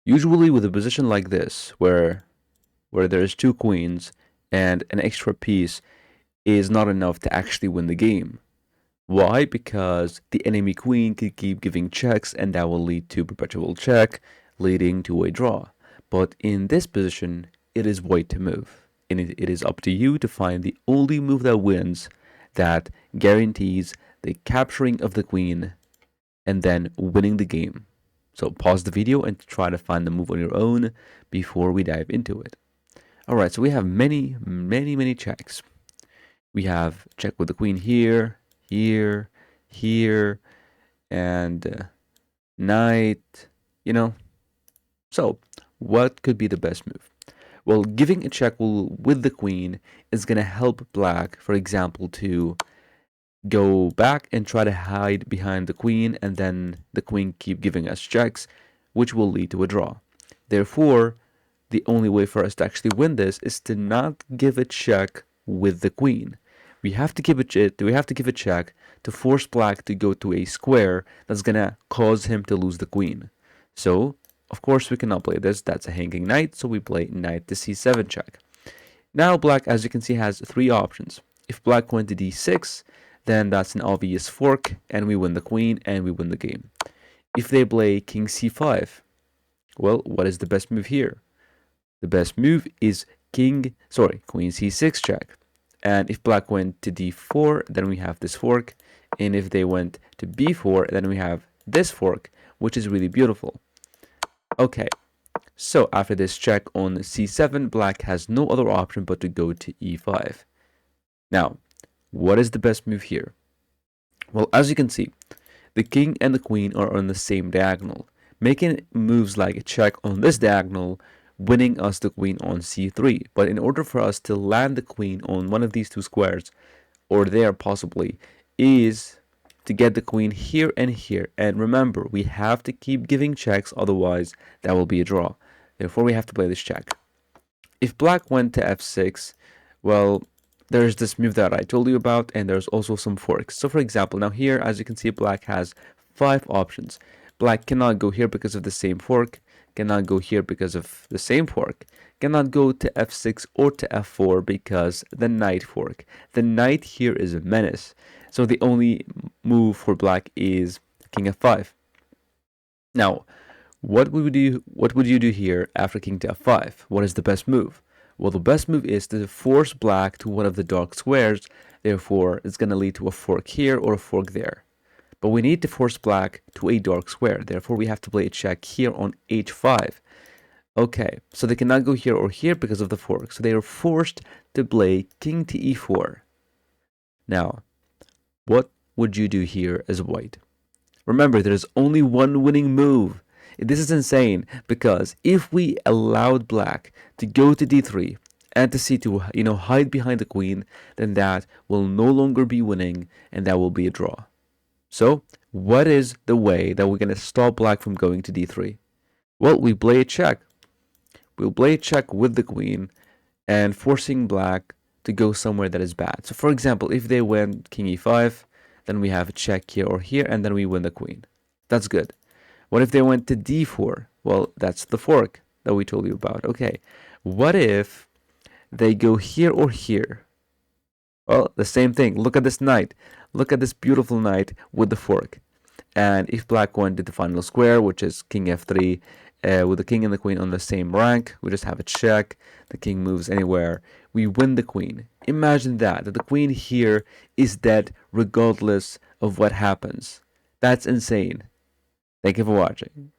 Usually with a position like this, where there's two queens and an extra piece is not enough to actually win the game. Why? Because the enemy queen could keep giving checks and that will lead to perpetual check, leading to a draw. But in this position, it is white to move. And it is up to you to find the only move that wins, that guarantees the capturing of the queen and then winning the game. So pause the video and try to find the move on your own before we dive into it. Alright, so we have many checks. We have check with the queen here, here, here, and knight, you know. So, what could be the best move? Well, giving a check with the queen is going to help black, for example, to go back and try to hide behind the queen, and then the queen keep giving us checks, which will lead to a draw. Therefore, the only way for us to actually win this is to not give a check with the queen. We have to give a check to force black to go to a square that's gonna cause him to lose the queen. So, of course, we cannot play this. That's a hanging knight, so we play knight to c7 check. Now, black, as you can see, has three options. If black went to d6, then that's an obvious fork, and we win the queen, and we win the game. If they play king c5, well, what is the best move here? The best move is queen c6 check. And if black went to d4, then we have this fork. And if they went to b4, then we have this fork, which is really beautiful. Okay, so after this check on c7, black has no other option but to go to e5. Now, what is the best move here? Well, as you can see, the king and the queen are on the same diagonal, making moves like a check on this diagonal, winning us the queen on c3. But in order for us to land the queen on one of these two squares, or there possibly, is to get the queen here and here. And remember, we have to keep giving checks, otherwise that will be a draw. Therefore, we have to play this check. If black went to f6, well, there's this move that I told you about, and there's also some forks. So for example, now here, as you can see, black has 5 options. Black cannot go here because of the same fork, cannot go here because of the same fork, cannot go to f6 or to f4 because the knight fork. The knight here is a menace. So the only move for black is king f5. Now, what would you do here after king to f5? What is the best move? Well, the best move is to force black to one of the dark squares. Therefore, it's going to lead to a fork here or a fork there. But we need to force black to a dark square. Therefore, we have to play a check here on h5. Okay, so they cannot go here or here because of the fork. So they are forced to play king to e4. Now, what would you do here as white? Remember, there's only one winning move. This is insane because if we allowed black to go to d3 and to c2, hide behind the queen, then that will no longer be winning and that will be a draw. So, what is the way that we're going to stop black from going to d3? Well, we play a check. We'll play a check with the queen and forcing black to go somewhere that is bad. So, for example, if they went king e5, then we have a check here or here, and then we win the queen. That's good. What if they went to d4? Well, that's the fork that we told you about. Okay, what if they go here or here? Well, the same thing. Look at this knight. Look at this beautiful knight with the fork. And if black went to the final square, which is king f3, with the king and the queen on the same rank, we just have a check. The king moves anywhere. We win the queen. Imagine that the queen here is dead regardless of what happens. That's insane. Thank you for watching.